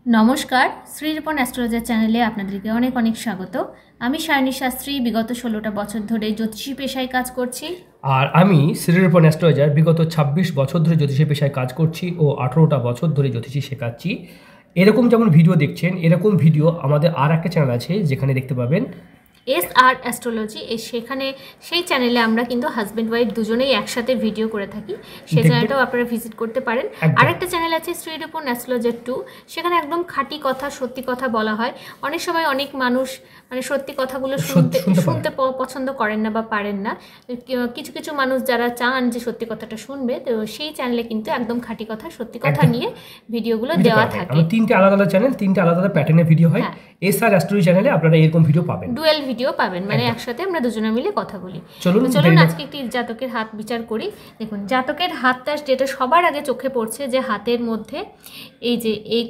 नमस्कार श्रीरूपन एस्ट्रोलॉजर चैनेले आपनादेरके अनेक अनेक स्वागत। आमी सायनी शास्त्री विगत 16टा बछर धरे ज्योतिषी पेशाय काज करछि और आमी श्रीरूपन एस्ट्रोलॉजर विगत 26 बछर धरे ज्योतिषी पेशाय काज करछि ओ 18टा बछर धरे ज्योतिषी शेखाচ্ছি। एरकम जेमन भिडियो देखছেন एरकम भिडियो आमादेर आर एकटा चैनल आछे जेखाने देखते पाबेन SR एस्ट्रोलॉजी সেখানে সেই চ্যানেলে আমরা কিন্তু হাজবেন্ড ওয়াইফ দুজনেই একসাথে ভিডিও করে থাকি। সেই চ্যানেলটাও আপনারা ভিজিট করতে পারেন। আরেকটা চ্যানেল আছে শ্রীরূপন অ্যাস্ট্রোলজার 2, সেখানে একদম খাঁটি কথা সত্যি কথা বলা হয়। অনেক সময় অনেক মানুষ মানে সত্যি কথাগুলো শুনতে পছন্দ করেন না বা পারেন না। কিছু কিছু মানুষ যারা চান যে সত্যি কথাটা শুনবে, তো সেই চ্যানেলে কিন্তু একদম খাঁটি কথা সত্যি কথা নিয়ে ভিডিওগুলো দেওয়া থাকে। তিনটে আলাদা আলাদা চ্যানেল, তিনটে আলাদা আলাদা প্যাটার্নের ভিডিও হয়। SR অ্যাস্ট্রোলজি চ্যানেলে আপনারা এরকম ভিডিও পাবেন, ডুয়েল ভিডিও পাবেন, মানে একসাথে আমরা দুজনে মিলে কথা বলি। চলুন আজকে একটি জাতকের হাত বিচার করি। দেখুন জাতকের হাতটা যেটা সবার আগে চোখে পড়ছে, যে হাতের মধ্যে এই যে এই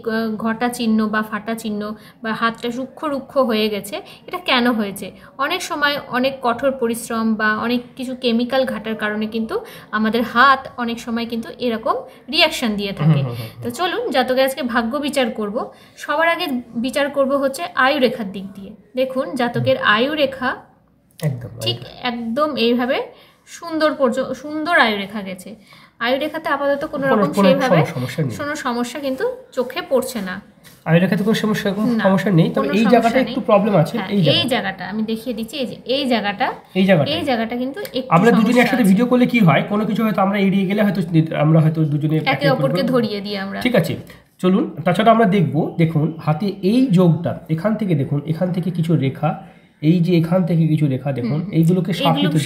ঘটা চিহ্ন বা ফাটা চিহ্ন বা হাতটা রুক্ষ হয়ে গেছে, এটা কেন হয়েছে? অনেক সময় অনেক কঠোর পরিশ্রম বা অনেক কিছু কেমিক্যাল ঘাটার কারণে কিন্তু আমাদের হাত অনেক সময় কিন্তু এরকম রিয়াকশন দিয়ে থাকে। তো চলুন জাতকের আজকে ভাগ্য বিচার করব। সবার আগে বিচার করব হচ্ছে আয়ু রেখার দিক দিয়ে। দেখুন জাতকের আয়ু রেখা ঠিক একদম এইভাবে সুন্দর আয়ু রেখা গেছে। আয়ু রেখাতে আপাতত কোনো রকম সেইভাবে কোনো সমস্যা কিন্তু চোখে পড়ছে না। আয়ু রেখাতে কোনো সমস্যা নেই, তবে এই জায়গাটা একটু প্রবলেম আছে। এই জায়গাটা আমি দেখিয়ে দিচ্ছি, এই যে এই জায়গাটা কিন্তু আমরা দুজনে একসাথে ভিডিও করলে কি হয়, কোনো কিছু হয়তো আমরা এড়িয়ে গেলে হয়তো আমরা হয়তো দুজনে একে অপরকে ধরিয়ে দিই আমরা। ঠিক আছে, চলুন। তাছাড়া আমরা দেখুন হাতে এই যোগটা, এখান থেকে দেখুন, এখান থেকে কিছু রেখা, এই যে এখান থেকে কিছু রেখা দেখুন, এইগুলোকে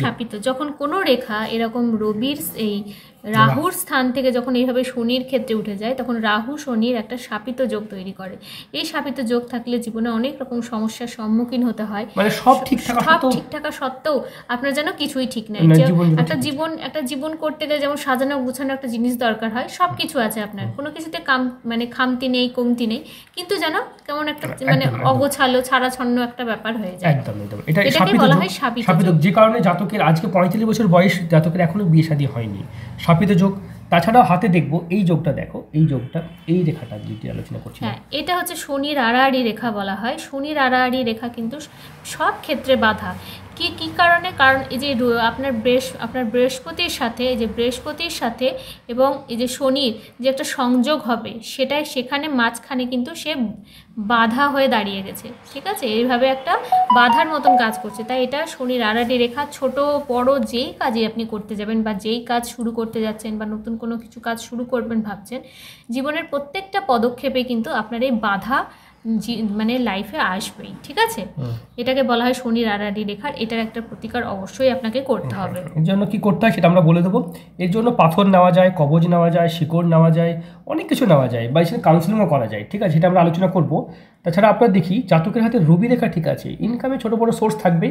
শাপিত। যখন কোনো রেখা এরকম রবির এই রাহুর স্থান থেকে যখন এইভাবে শনির ক্ষেত্রে উঠে যায়, তখন রাহু শনির একটা শাপিত যোগ তৈরি করে। এই শাপিত যোগ থাকলে জীবনে অনেক রকম সমস্যার সম্মুখীন হতে হয়। মানে সব ঠিক থাকা সত্ত্বেও আপনার যেন কিছুই ঠিক নেই। একটা জীবন করতে গেলে যেমন সাজানো গুছানো একটা জিনিস দরকার হয়, সব কিছু আছে আপনার, কোনো কিছুতে খামতি নেই, কমতি নেই, কিন্তু যেন কেমন একটা মানে অগোছালো ছাড়াছন্ন একটা ব্যাপার হয়ে যায়। এটাকে বলা হয় শাপিত যোগ, যে কারণে জাতকের আজকে 45 বছর বয়স, জাতকের এখনো বিয়ে শাদী হয়নি, শাপিত যোগ। তাছাড়াও হাতে দেখবো এই যোগটা, দেখো এই যোগটা, এই রেখাটা যেটি আলোচনা করছি, হ্যাঁ এটা হচ্ছে শনির আড়াআড়ি রেখা বলা হয়। শনির আড়াআড়ি রেখা কিন্তু সব ক্ষেত্রে বাধা। কি কারণে? কারণ এই যে আপনার বৃহস্পতির সাথে এবং এই যে শনির যে একটা সংযোগ হবে, সেখানে মাঝখানে কিন্তু সে বাধা হয়ে দাঁড়িয়ে গেছে। ঠিক আছে, এইভাবে একটা বাধার মতন কাজ করছে। তাই এটা শনির আড়াআড়ি রেখা। ছোট বড় যেই কাজই আপনি করতে যাবেন বা যেই কাজ শুরু করতে যাচ্ছেন বা নতুন কোনো কিছু কাজ শুরু করবেন ভাবছেন, জীবনের প্রত্যেকটা পদক্ষেপে কিন্তু আপনার এই বাধা মানে লাইফে আসবেই। ঠিক আছে, এটাকে বলা হয় শনির আড়াআড়ি রেখার। এটার একটা প্রতিকার অবশ্যই আপনাকে করতে হবে। এর জন্য কি করতে হয় সেটা আমরা বলে দেবো। এর জন্য পাথর নেওয়া যায়, কবজ নেওয়া যায়, শিকড় নেওয়া যায়, অনেক কিছু নেওয়া যায়, বা সেটা কাউন্সিলিংও করা যায়। ঠিক আছে, সেটা আমরা আলোচনা করব। তাছাড়া আপনার দেখি জাতকের হাতে রবি রেখা ঠিক আছে, ইনকামে ছোটো বড়ো সোর্স থাকবে,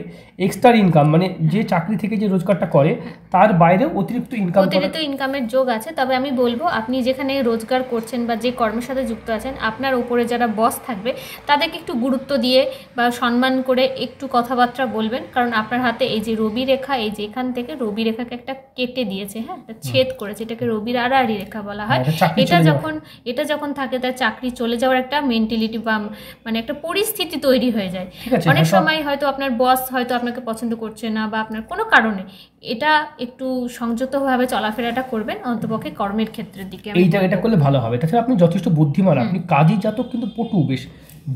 এক্সট্রা ইনকাম মানে যে চাকরি থেকে যে রোজগারটা করে তার বাইরেও অতিরিক্ত ইনকামের যোগ আছে। তবে আমি বলবো আপনি যেখানে রোজগার করছেন বা যে কর্মের সাথে যুক্ত আছেন, আপনার উপরে যারা বস থাকবে তাদেরকে একটু গুরুত্ব দিয়ে বা সম্মান করে একটু কথাবার্তা বলবেন। কারণ আপনার হাতে এই যে রবি রেখা, এই যে এখান থেকে রবি রেখাকে একটা কেটে দিয়েছে, হ্যাঁ একটা ছেদ করেছে, এটাকে রবির আড়াআড়ি রেখা বলা হয়। এটা যখন থাকে তার চাকরি চলে যাওয়ার একটা মেন্টালিটি বা মানে একটা পরিস্থিতি তৈরি হয়ে যায়। অনেক সময় হয়তো আপনার বস হয়তো আপনাকে পছন্দ করছে না বা আপনার কোনো কারণে, এটা একটু সংযতভাবে চলাফেরাটা করবেন অন্তপক্ষে কর্মের ক্ষেত্রের দিকে। এটা করলে ভালো হবে। তাছাড়া আপনি যথেষ্ট বুদ্ধিমান, আপনি কাজী জাতক কিন্তু পটু, বেশ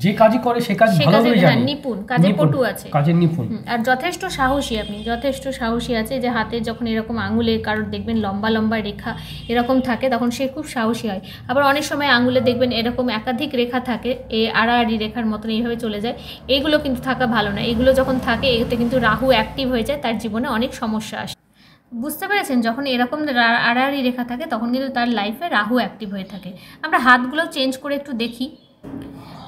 যে কাজই করে সে কাজ ভালোভাবে জানেন, নিপুণ, কাজে পটু আছে, কাজের নিপুণ, আর যথেষ্ট সাহসী। আপনি যথেষ্ট সাহসী আছে, যে হাতে যখন এরকম আঙুলে কারোর দেখবেন লম্বা লম্বা রেখা এরকম থাকে, তখন সে খুব সাহসী হয়। আবার অনেক সময় আঙুলে দেখবেন এরকম একাধিক রেখা থাকে, এই আড়াআড়ি রেখার মতন এইভাবে চলে যায়, এইগুলো কিন্তু থাকা ভালো না। এগুলো যখন থাকে এতে কিন্তু রাহু অ্যাক্টিভ হয়ে যায়, তার জীবনে অনেক সমস্যা আসে। বুঝতে পেরেছেন? যখন এরকম আড়াআড়ি রেখা থাকে তখন কিন্তু তার লাইফে রাহু অ্যাক্টিভ হয়ে থাকে। আমরা হাতগুলো চেঞ্জ করে একটু দেখি।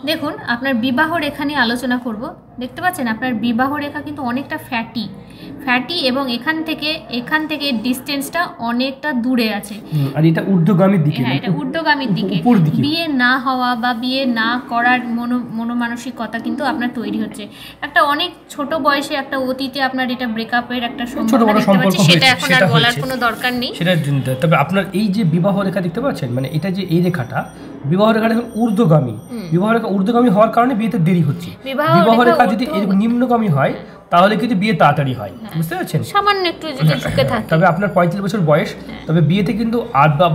দেখুন আপনার বিবাহ রেখা নিয়ে আলোচনা করব। দেখতে পাচ্ছেন আপনার বিবাহ রেখা কিন্তু অনেকটা ফ্যাটি এবং এখান থেকে ডিসটেন্সটা অনেকটা দূরে আছে, আর এটা ঊর্ধ্বগামীর দিকে। হ্যাঁ, এটা ঊর্ধ্বগামীর দিকে। বিয়ে না হওয়া বা বিয়ে না করার মনোমানসিকতা কিন্তু আপনার তৈরি হচ্ছে। একটা অনেক ছোট বয়সে একটা অতীতে আপনার এটা ব্রেকআপের একটা সম্পর্ক, সেটা এখন আর বলার কোনো দরকার নেই। তবে আপনার এই যে বিবাহ রেখা দেখতে পাচ্ছেন, মানে এটা যে এই রেখাটা বিবাহ রেখা যখন ঊর্ধ্বগামী, বিবাহ রেখা ঊর্ধ্বগামী হওয়ার কারণে বিয়েতে দেরি হচ্ছে। বিবাহ রেখা যদি এরকম নিম্নগামী হয় তাহলে কিন্তু বিয়ে তাড়াতাড়ি হয়, বুঝতে পারছেন? সামান্য একটু যদি ঝুঁকে থাকে, তবে আপনার 35 বছর বয়স, তবে বিয়েতে কিন্তু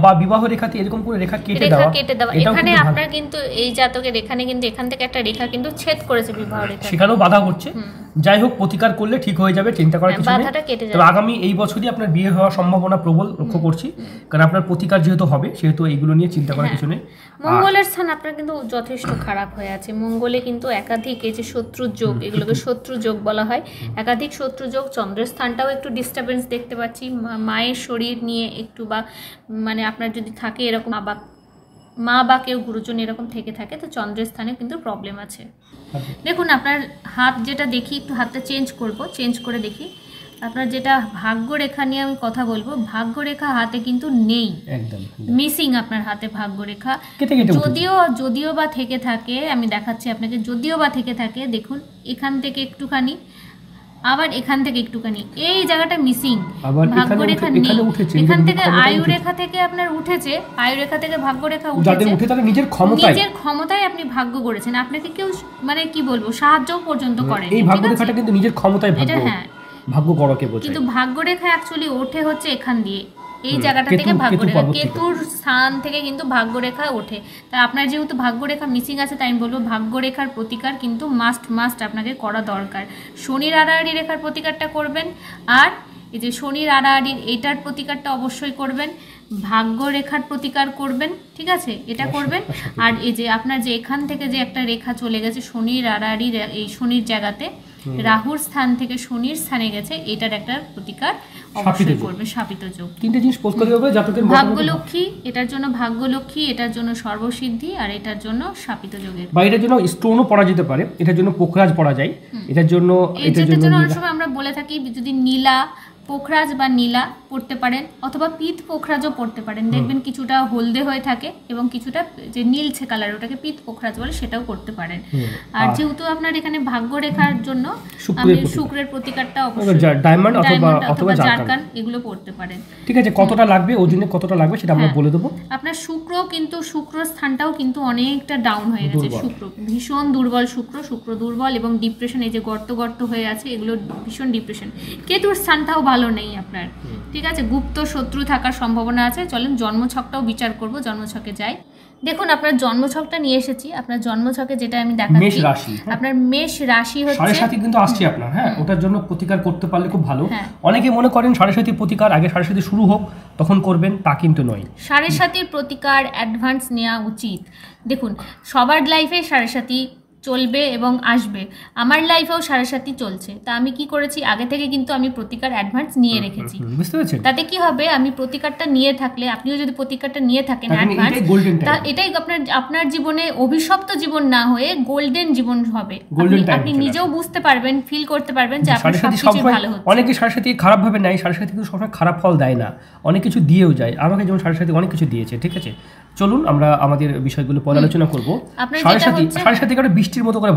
বা বিবাহ রেখাতে এরকম করে রেখা কেটে দেওয়া, এখানে আপনার কিন্তু এই জাতকের এখানে কিন্তু এখান থেকে একটা রেখা কিন্তু ছেদ করেছে বিবাহ রেখা, সেখানেও বাধা করছে। যাই হোক, প্রতিকার করলে ঠিক হয়ে যাবে, চিন্তা করার কিছু নেই। তবে আগামী এই বছরই আপনার বিয়ে হওয়ার সম্ভাবনা প্রবল লক্ষ্য করছি, কারণ আপনার প্রতিকার যেহেতু হবে সেহেতু এইগুলো নিয়ে চিন্তা করার কিছু নেই। মঙ্গলের স্থান আপনার কিন্তু যথেষ্ট খারাপ হয়ে আছে। মঙ্গলে কিন্তু একাধিক এই যে শত্রু যোগ, এগুলোকে শত্রু যোগ বলা হয়, একাধিক শত্রু যোগ। চন্দ্রের স্থানটাও একটু ডিস্টারবেন্স দেখতে পাচ্ছি, মায়ের শরীর নিয়ে একটু, বা মানে আপনার যদি থাকে এরকম মা বা কেউ গুরুজন এরকম থেকে থাকে, তো চন্দ্রের স্থানে কিন্তু প্রবলেম আছে। দেখুন আপনার হাত যেটা দেখি, একটু হাতটা চেঞ্জ করে দেখি। আপনার যেটা ভাগ্যরেখা নিয়ে আমি কথা বলবো, ভাগ্যরেখা হাতে কিন্তু নেই, একদম মিসিং আপনার হাতে ভাগ্যরেখা। যদিও বা থেকে থাকে, আমি দেখাচ্ছি আপনাকে, যদিও বা থেকে থাকে, দেখুন এখান থেকে একটুখানি, আবার এখান থেকে একটুখানি, এই জায়গাটা মিসিং, ভাগ্যরেখা নেই। এখান থেকে আয়ুরেখা থেকে আপনার উঠেছে, আয়ুরেখা থেকে ভাগ্যরেখা উঠেছে, নিজের ক্ষমতায় আপনি ভাগ্য করেছেন। আপনাকে কেউ মানে কি বলবো, সাহায্য পর্যন্ত করে। এই ভাগ্যরেখাটা কিন্তু নিজের ক্ষমতায় ভাগ্য গড়কে বোঝায়, কিন্তু ভাগ্যরেখা অ্যাকচুয়ালি ওঠে হচ্ছে এখান দিয়ে, এই জায়গাটা থেকে ভাগ্যরেখা, কেতুর স্থান থেকে কিন্তু ভাগ্যরেখা ওঠে। তাই আপনার যেহেতু ভাগ্যরেখা মিসিং আছে, তাই আমি বলবো ভাগ্যরেখার প্রতিকার কিন্তু মাস্ট আপনাকে করা দরকার। শনির আড়াআড়ি রেখার প্রতিকারটা করবেন, আর এই যে শনির আড়াআড়ির এটার প্রতিকারটা অবশ্যই করবেন, ভাগ্যরেখার প্রতিকার করবেন, ঠিক আছে, এটা করবেন। আর এই যে আপনার যে এখান থেকে যে একটা রেখা চলে গেছে শনির আড়াআড়ি, এই শনির জায়গাতে রাহুর স্থান থেকে শনির স্থানে গেছে, এটার একটা প্রতিকার অবশ্যই করবে, শাপিত যোগ। তিনটে জিনিস পোস্ট করতে হবে জাতকের ভাগ্যলক্ষ্মী, এটার জন্য ভাগ্যলক্ষ্মী, এটার জন্য সর্বসিদ্ধি, আর এটার জন্য শাপিত যোগের। বা এটার জন্য স্টোনও পড়া যেতে পারে, এটার জন্য পোখরাজ পড়া যায়, এটার জন্য অনেক সময় আমরা বলে থাকি যদি নীলা পোখরাজ বা নীলা পড়তে পারেন, অথবা পিত পোখরাজও পড়তে পারেন। দেখবেন কিছুটা হলদে হয়ে থাকে এবং কিছুটা যে নীলছে কালার, ওটাকে পিত পোখরাজ বলে, সেটাও করতে পারেন। আর যেহেতু আপনার এখানে ভাগ্যরেখার জন্য আমি শুক্রের প্রতিকারটা অবশ্যই ডায়মন্ড অথবা জারকান এগুলো পড়তে পারেন। ঠিক আছে, কতটা লাগবে ওজনে কতটা লাগবে সেটা আমরা বলে দেবো। আপনার শুক্র স্থানটাও কিন্তু অনেকটা ডাউন হয়ে গেছে, শুক্র ভীষণ দুর্বল, শুক্র দুর্বল এবং ডিপ্রেশন, এই যে গর্ত হয়ে আছে এগুলো ভীষণ ডিপ্রেশন। কেতুর স্থানটাও ভালো নেই আপনার, ঠিক আছে, গুপ্ত শত্রু থাকার সম্ভাবনা আছে। চলেন জন্মছকটাও বিচার করব, জন্মছকে যাই। দেখুন আপনার জন্মছকটা নিয়ে এসেছি, আপনার জন্মছকে যেটা আমি দেখাচ্ছি, আপনার মেষ রাশি হচ্ছে 7.5 কিন্তু আসছে আপনার, হ্যাঁ, ওটার জন্য প্রতিকার করতে পারলে খুব ভালো। অনেকে মনে করেন 7.5 প্রতিকার আগে 7.5 শুরু হোক তখন করবেন, তা কিন্তু নয়। 7.5 প্রতিকার অ্যাডভান্স নেওয়া উচিত। দেখুন সবার লাইফে 7.5 চলবে এবং আসবে, আমার লাইফেও 7.5 চলছে। তা আমি কি করেছি, আগে থেকে কিন্তু আমি প্রতিকার অ্যাডভান্স নিয়ে রেখেছি, বুঝতে পারছেন? তাতে কি হবে, আমি প্রতিকারটা নিয়ে থাকলে, আপনিও যদি প্রতিকারটা নিয়ে থাকেন অ্যাডভান্স, তা এটাই আপনার জীবনে অভিশপ্ত জীবন না হয়ে গোল্ডেন জীবন হবে। আপনি নিজেও বুঝতে পারবেন, ফিল করতে পারবেন যে আপনার সবকিছু ভালো হচ্ছে। অনেকে 7.5 খারাপ ভাবে নেয়, 7.5 কিন্তু সবসময় খারাপ ফল দেয় না, অনেক কিছু দিয়েও যায়। আমাকে যেমন 7.5 অনেক কিছু দিয়েছে, ঠিক আছে। চলুন আমরা আমাদের বিষয়গুলো পর্যালোচনা করবো। 7.5 বৃষ্টির মতো করে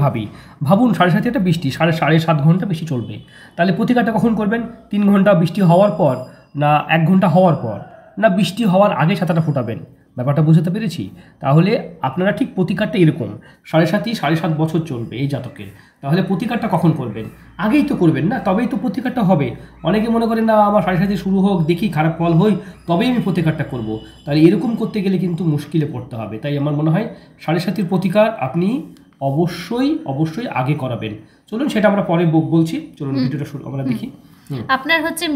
ভাবুন, 7.5 একটা বৃষ্টি, 7.5 ঘন্টা বৃষ্টি চলবে, তাহলে প্রতিকারটা কখন করবেন? 3 ঘন্টা বৃষ্টি হওয়ার পর, না 1 ঘন্টা হওয়ার পর, না বৃষ্টি হওয়ার আগে ছাতাটা ফোটাবেন? ব্যাপারটা বুঝতে পেরেছি? তাহলে আপনারা ঠিক প্রতিকারটা এরকম 7.5 বছর চলবে এই জাতকের, তাহলে প্রতিকারটা কখন করবেন? আগেই তো করবেন না, তবেই তো প্রতিকারটা হবে। অনেকে মনে করেন না আমার 7.5 শুরু হোক, দেখি খারাপ ফল হই, তবেই আমি প্রতিকারটা করব। তাহলে এরকম করতে গেলে কিন্তু মুশকিলে পড়তে হবে। তাই আমার মনে হয় 7.5 প্রতিকার আপনি অবশ্যই আগে করাবেন। চলুন সেটা আমরা পরে বলছি, চলুন ভিডিওটা শুরু আমরা দেখি। আপনার হচ্ছে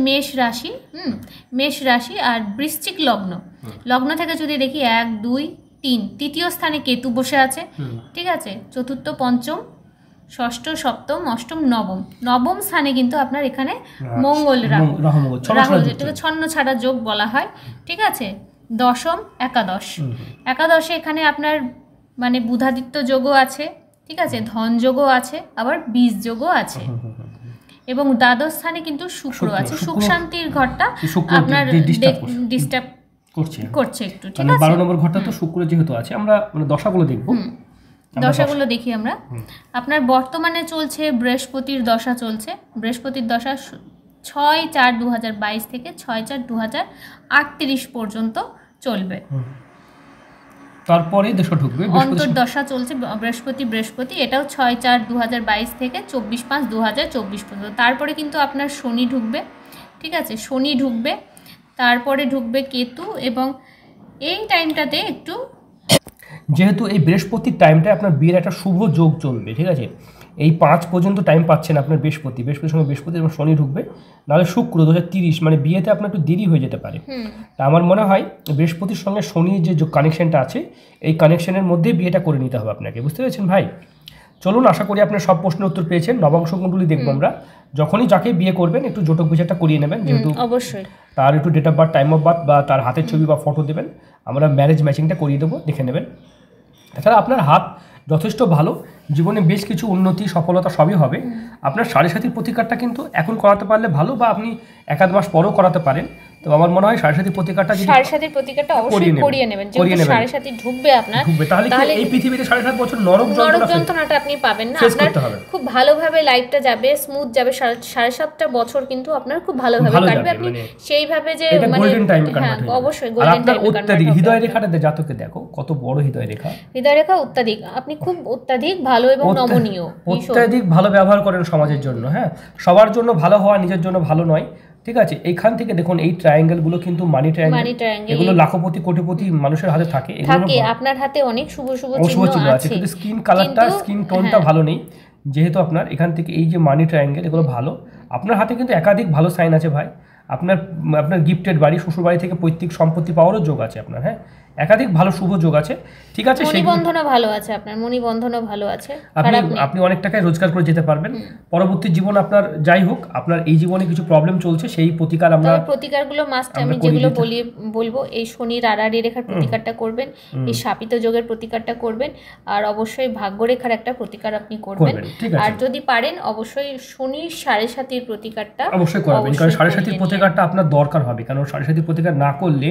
মেষ রাশি আর বৃশ্চিক লগ্ন থেকে যদি দেখি 1, 2, 3, তৃতীয় স্থানে কেতু বসে আছে, ঠিক আছে, চতুর্থ, পঞ্চম, ষষ্ঠ, সপ্তম, অষ্টম, নবম স্থানে কিন্তু আপনার এখানে মঙ্গল, রাহু যেটাকে ছন্ন ছাড়া যোগ বলা হয়, ঠিক আছে। দশম, একাদশে এখানে আপনার মানে বুধাদিত্য যোগও আছে, ঠিক আছে, ধন যোগও আছে, আবার বীজ যোগও আছে, এবং দ্বাদশ স্থানে কিন্তু শুক্র আছে। সুখ শান্তির ঘরটা আপনার ডিস্টার্ব করছে একটু, ঠিক আছে। 12 নম্বর ঘরটা তো শুক্র যেহেতু আছে, আমরা মানে দশাগুলো দেখব, দশাগুলো দেখি আমরা। আপনার বর্তমানে চলছে বৃহস্পতির দশা, চলছে বৃহস্পতির দশা 6/4/2022 থেকে 6/4/2038 পর্যন্ত চলবে। তারপরে দশা ঢুকবে, অন্তর্দশা চলছে বৃহস্পতি, এটাও 6/4/2022 থেকে 24/5/2024 পর্যন্ত। তারপরে কিন্তু আপনার শনি ঢুকবে, ঠিক আছে, শনি ঢুকবে, তারপরে ঢুকবে কেতু, এবং এই টাইমটাতে একটু, যেহেতু এই বৃহস্পতির টাইমটায় আপনার বিয়ের একটা শুভ যোগ চলবে, ঠিক আছে, এই 5 পর্যন্ত টাইম পাচ্ছেন আপনার বৃহস্পতির সঙ্গে বৃহস্পতি এবং শনি ঢুকবে, নাহলে শুক্র 2030 মানে বিয়েতে আপনার একটু দেরি হয়ে যেতে পারে। তা আমার মনে হয় বৃহস্পতির সঙ্গে শনির যে কানেকশনটা আছে এই কানেকশনের মধ্যে বিয়েটা করে নিতে হবে আপনাকে, বুঝতে পেরেছেন ভাই? চলুন, আশা করি আপনার সব প্রশ্নের উত্তর পেয়েছেন। নবাংশ কুণ্ডলী দেখবো আমরা, যখনই যাকে বিয়ে করবেন একটু জটক বিচারটা করিয়ে নেবেন, যেহেতু অবশ্যই তার একটু date of birth, time of birth বা তার হাতের ছবি বা ফটো দেবেন, আমরা ম্যারেজ ম্যাচিংটা করিয়ে দেবো, দেখে নেবেন। তাছাড়া আপনার হাত যথেষ্ট ভালো, জীবনে বেশ কিছু উন্নতি সফলতা সবই হবে। আপনার সাড়ে-সাতির প্রতিকারটা কিন্তু এখন করাতে পারলে ভালো, বা আপনি 1-2 মাস পরেও করাতে পারেন। তো আমার মনে হয় সাড়ে-সাতির প্রতিকারটা অবশ্যই করিয়ে নেবেন, যেহেতু সাড়ে-সাতি ঢুকবে আপনার, তাহলে এই পৃথিবীতে 7.5 বছর নরক যন্ত্রণাটা আপনি পাবেন না, আপনার খুব ভালোভাবে লাইফটা যাবে, স্মুথ যাবে। 7.5টা বছর কিন্তু আপনার খুব ভালোভাবে কাটবে, আপনি সেইভাবে যে গোল্ডেন টাইম হ্যাঁ অবশ্যই গোল্ডেন টাইম। অত্যাধিক হৃদয় রেখাটা জাতকে দেখো কত বড় হৃদয় রেখা অত্যাধিক, আপনি খুব অত্যাধিক ভালো এবং নমনীয়, অত্যাধিক ভালো ব্যবহার করেন সমাজের জন্য, হ্যাঁ, সবার জন্য ভালো হওয়া নিজের জন্য ভালো নয়, ঠিক আছে। এইখান থেকে দেখুন এই ট্রায়াঙ্গেল গুলো কিন্তু মানি ট্রায়াঙ্গেল, এগুলো লাখপতি কোটিপতি মানুষের হাতে থাকে, এগুলো আপনার হাতে অনেক শুভ চিহ্ন আছে, কিন্তু স্কিন কালারটা, স্কিন টোনটা ভালো নেই। যেহেতু আপনার এখান থেকে এই যে মানি ট্রায়াঙ্গেল এগুলো ভালো, আপনার হাতে কিন্তু একাধিক ভালো সাইন আছে ভাই। আপনার গিফটেড বাড়ি, শ্বশুর বাড়ি থেকে পৈতৃক সম্পত্তি পাওয়ারও যোগ আছে আপনার, হ্যাঁ, একাধিক ভালো শুভ যোগ আছে, ঠিক আছে। মণিবন্ধনও ভালো আছে আপনার, মণিবন্ধনও ভালো আছে, আপনি অনেক টাকায় রোজগার করে যেতে পারবেন। পরবর্তী জীবন আপনার যাই হোক, আপনার এই জীবনে কিছু প্রবলেম চলছে, সেই প্রতিকারগুলো মাস্ট আমি যেগুলো বলবো, এই শনির আড়াআড়ি রেখার প্রতিকারটা করবেন, এই শাপিত যোগের প্রতিকারটা করবেন, আর অবশ্যই ভাগ্যরেখার একটা প্রতিকার আপনি করবেন, আর যদি পারেন অবশ্যই শনির 7.5-এর প্রতিকারটা অবশ্যই করবেন, কারণ 7.5-এর প্রতিকারটা আপনার দরকার হবে, কারণ 7.5-এর প্রতিকার না করলে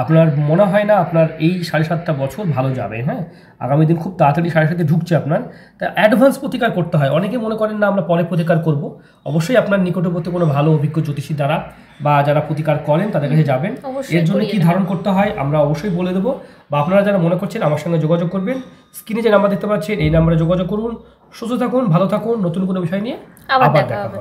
আপনার মনে হয় না আপনার এই 7.5টা বছর ভালো যাবে, হ্যাঁ। আগামী দিন খুব তাড়াতাড়ি 7.5 ঢুকছে আপনার, তাই অ্যাডভান্স প্রতিকার করতে হয়। অনেকে মনে করেন না আমরা পরে প্রতিকার করব, অবশ্যই আপনার নিকটবর্তী কোনো ভালো অভিজ্ঞ জ্যোতিষী দ্বারা বা যারা প্রতিকার করেন তাদের কাছে যাবেন। এর জন্য কি ধারণ করতে হয় আমরা অবশ্যই বলে দেবো, বা আপনারা যারা মনে করছেন আমার সঙ্গে যোগাযোগ করবেন, স্ক্রিনে যে নাম্বার দেখতে পাচ্ছেন এই নাম্বারে যোগাযোগ করুন। সুস্থ থাকুন, ভালো থাকুন, নতুন কোনো বিষয় নিয়ে আবার দেখা হবে।